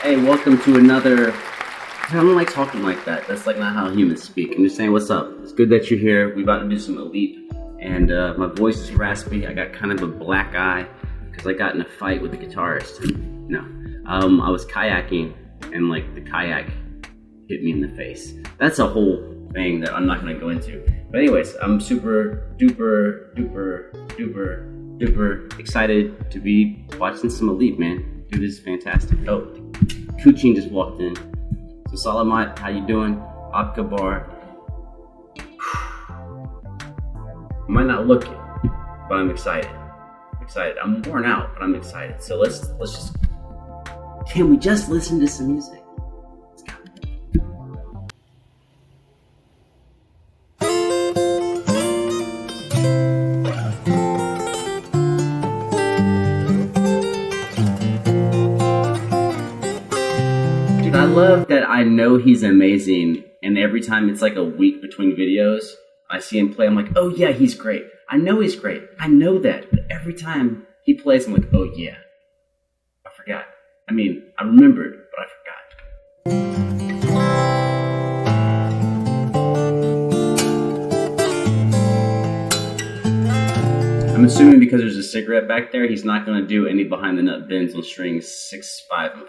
Hey, welcome to another. I don't like talking like that. That's like not how humans speak. I'm just saying, what's up? It's good that you're here. We're about to do some Alip, and my voice is raspy. I got kind of a black eye because I got in a fight with the guitarist. No, I was kayaking, and like the kayak hit me in the face. That's a whole thing that I'm not gonna go into. But anyways, I'm super duper excited to be watching some Alip, man. Dude is fantastic. Oh, Kuchin just walked in. So Salamat, how you doing? Abkabar. I might not look it, but I'm excited. I'm worn out, but I'm excited. So let's just. Can we just listen to some music? Let's go. I love that I know he's amazing, and every time it's like a week between videos, I see him play, I'm like, oh yeah, he's great. I know he's great. I know that. But every time he plays, I'm like, oh yeah. I forgot. I mean, I remembered, but I forgot. I'm assuming because there's a cigarette back there, he's not going to do any behind the nut bends on strings 6, 5, and 4.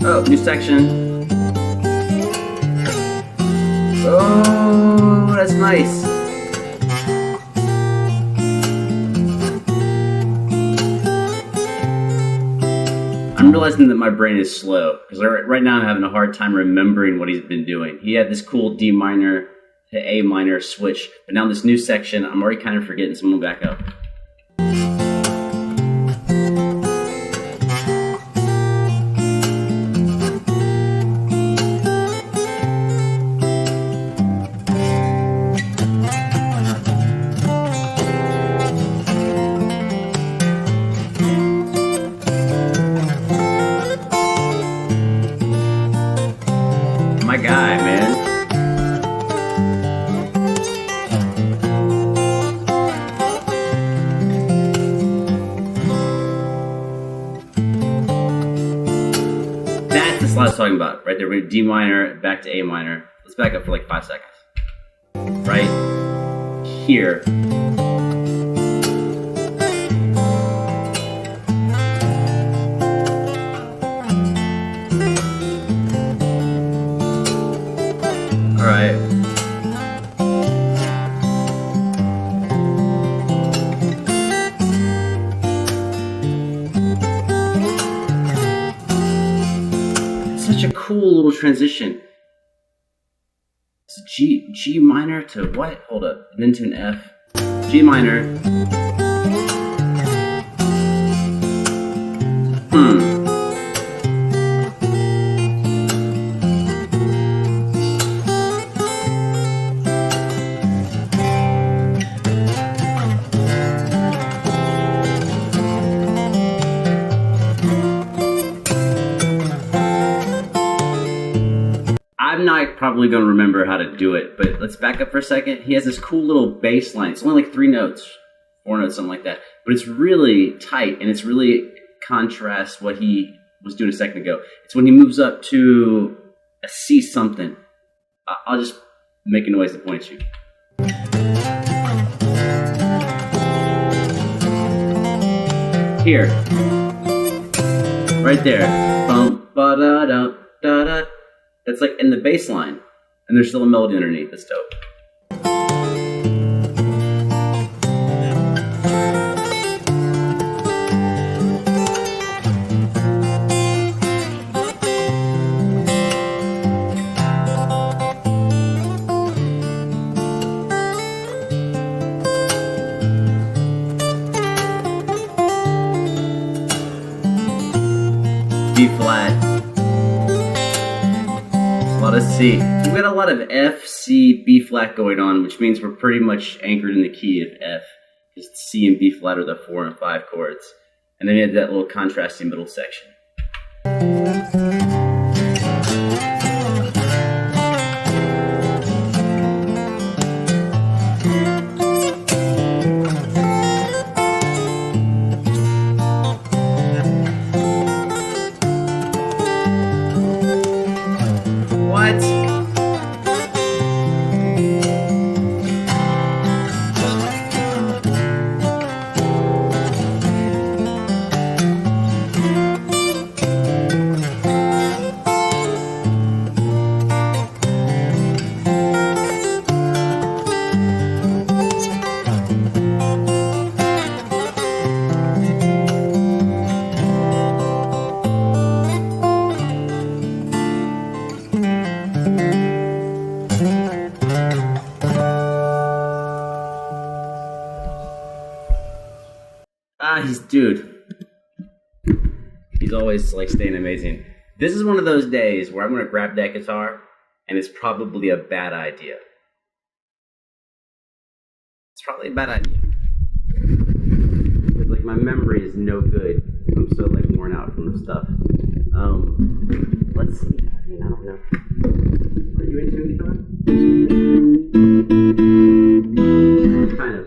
Oh, new section. Oh, that's nice. I'm realizing that my brain is slow because right now I'm having a hard time remembering what he's been doing. He had this cool D minor to A minor switch, but now this new section, I'm already kind of forgetting, so I'm gonna back up. My guy, man. That's the slide I was talking about, right there. We're D minor, back to A minor. Let's back up for like 5 seconds. Right here. Alright. Such a cool little transition. It's G minor to what? Hold up. Then to an F. G minor. I'm not probably going to remember how to do it, but let's back up for a second. He has this cool little bass line. It's only like 3 notes, 4 notes, something like that. But it's really tight, and it's really contrasts what he was doing a second ago. It's when he moves up to a C something. I'll just make a noise to point at you. Here. Right there. Bum, ba-da-dum, da-da. That's like in the bass line, and there's still a melody underneath. That's dope. B flat. lot of C. We've got a lot of F, C, B flat going on, which means we're pretty much anchored in the key of F. Just C and B flat are the 4 and 5 chords. And then you have that little contrasting middle section. He's always like staying amazing. This is one of those days where I'm going to grab that guitar and it's probably a bad idea. It's probably a bad idea. Because like my memory is no good. I'm so like worn out from the stuff. Let's see. I mean, I don't know. Are you into guitar? Kind of.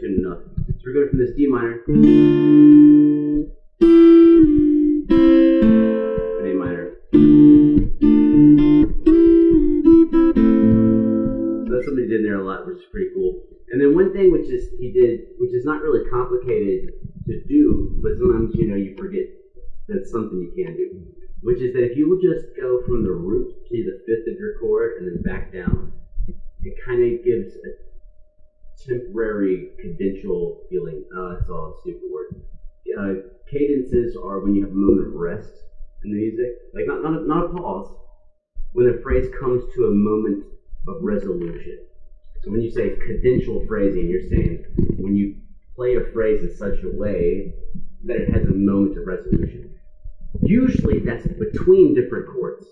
Tune enough. So we're going from this D minor to an A minor. So that's something he did there a lot, which is pretty cool. And then one thing which he did, which is not really complicated to do, but sometimes you forget that's something you can do, which is that if you will just go from the root to the 5th of your chord and then back down, it kind of gives a temporary cadential feeling. That's all a stupid word. Cadences are when you have a moment of rest in the music, like not a pause. When a phrase comes to a moment of resolution. So when you say cadential phrasing, you're saying when you play a phrase in such a way that it has a moment of resolution. Usually that's between different chords,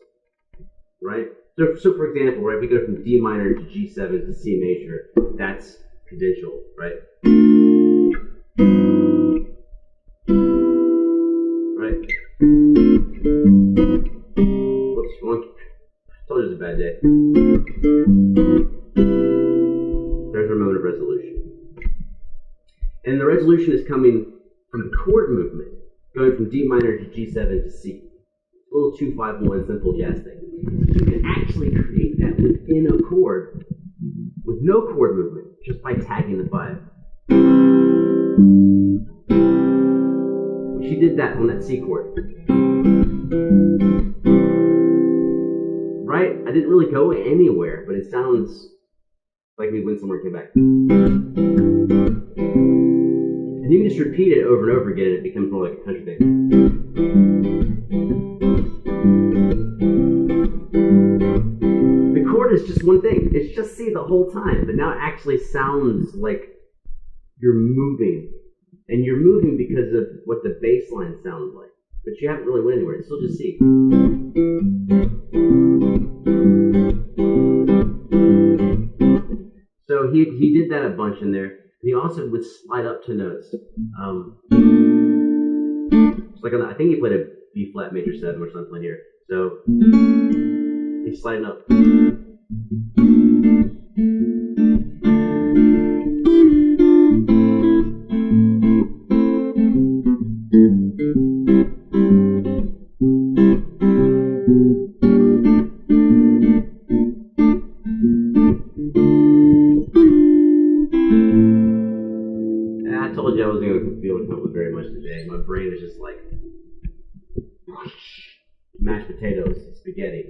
right? So for example, right, we go from D minor to G7 to C major. That's cadential, right? Right? Whoops, monkey. I told you it was a bad day. There's our moment of resolution. And the resolution is coming from the chord movement, going from D minor to G7 to C. A little 2-5-1 simple jazz thing. You can actually create that within a chord with no chord movement, just by tagging the 5. She did that on that C chord. Right? I didn't really go anywhere, but it sounds like we went somewhere and came back. And you can just repeat it over and over again and it becomes more like a country thing. The chord is just one thing. It's just C the whole time, but now it actually sounds like you're moving. And you're moving because of what the bass line sounds like. But you haven't really went anywhere. It's still just C. So he did that a bunch in there. He also would slide up to notes. It's like I think he played a B flat major 7 or something here. So he's sliding up. I told you I wasn't going to feel it very much today. My brain is just like mashed potatoes, spaghetti.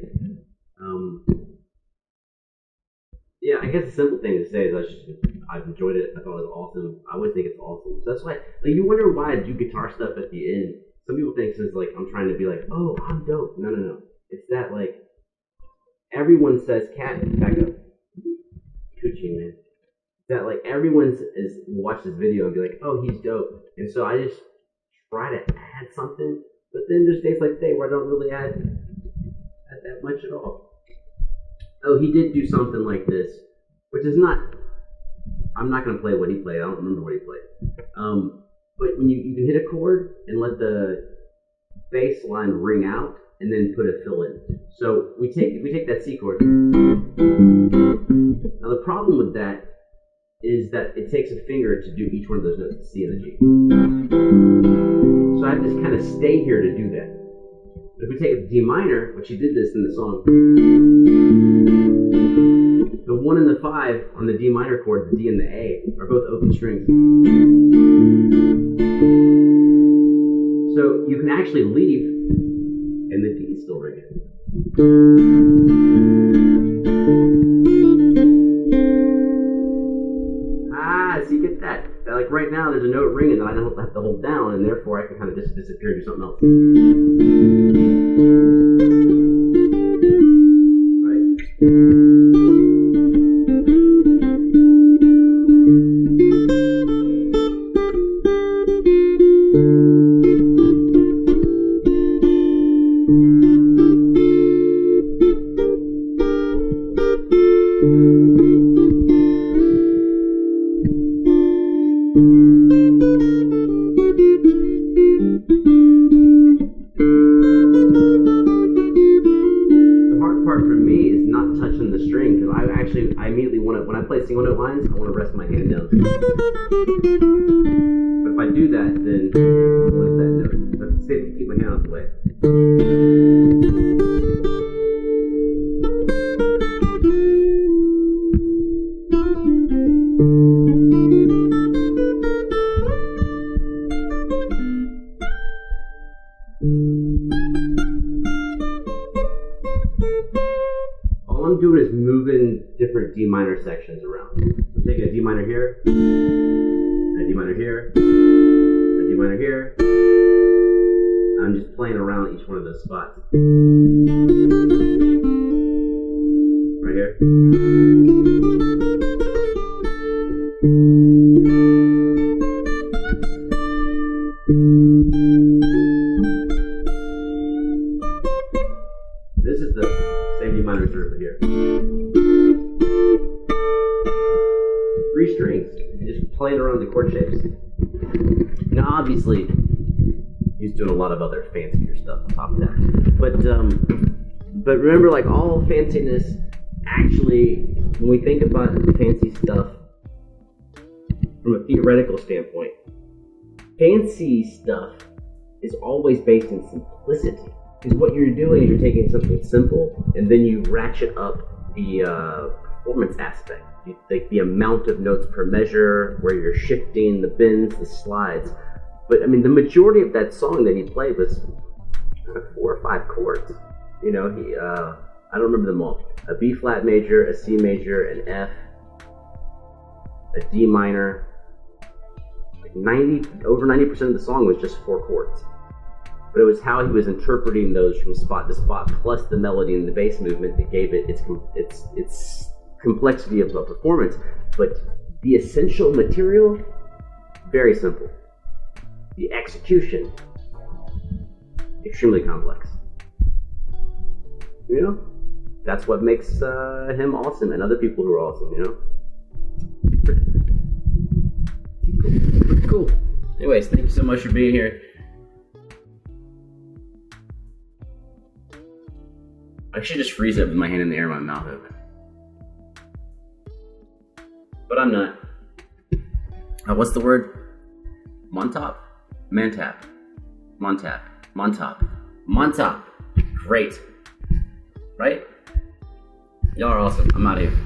Yeah, I guess the simple thing to say is I've enjoyed it. I thought it was awesome. I always think it's awesome. So that's why, like, you wonder why I do guitar stuff at the end. Some people think it's like I'm trying to be like, oh, I'm dope. No. It's that, like, everyone says cat, back up. Coochie, man. that like everyone is watch this video and be like, oh, he's dope. And so I just try to add something, but then there's days like today where I don't really add that much at all. Oh, he did do something like this, which is not, I'm not going to play what he played. I don't remember what he played. But when you can hit a chord and let the bass line ring out and then put a fill in. So we take that C chord. Now the problem with that is that it takes a finger to do each one of those notes, the C and the G. So I have to kind of stay here to do that. But if we take a D minor, which he did this in the song, the 1 and the 5 on the D minor chord, the D and the A, are both open strings. So you can actually leave and the D is still ringing. So you get that. Like right now, there's a note ringing that I don't have to hold down, and therefore I can kind of just disappear and do something else. I immediately want to, when I play single note lines, I want to rest my hand down. But if I do that, then I'll lose that note. But it's safe to keep my hand out of the way. All I'm doing is moving different D minor sections around. I'm taking a D minor here, and a D minor here, and a D minor here. I'm just playing around each one of those spots. Right here. This is the same D minor third here. 3 strings, just playing around the chord shapes. Now, obviously, he's doing a lot of other fancier stuff on top of that. But remember, like all fanciness, actually, when we think about fancy stuff from a theoretical standpoint, fancy stuff is always based in simplicity. Because what you're doing is you're taking something simple and then you ratchet up the performance aspect. You take the amount of notes per measure, where you're shifting the bends, the slides. But I mean, the majority of that song that he played was 4 or 5 chords. You know, I don't remember them all. A B flat major, a C major, an F, a D minor. Like over 90% of the song was just 4 chords. But it was how he was interpreting those from spot to spot, plus the melody and the bass movement that gave it its complexity of a performance. But the essential material, very simple. The execution, extremely complex. You know, that's what makes him awesome, and other people who are awesome. You know, pretty cool. Anyways, thank you so much for being here. I should just freeze it with my hand in the air and my mouth open. But I'm not. What's the word? Montop? Mantap. Montap. Montop. Montop. Great. Right? Y'all are awesome. I'm out of here.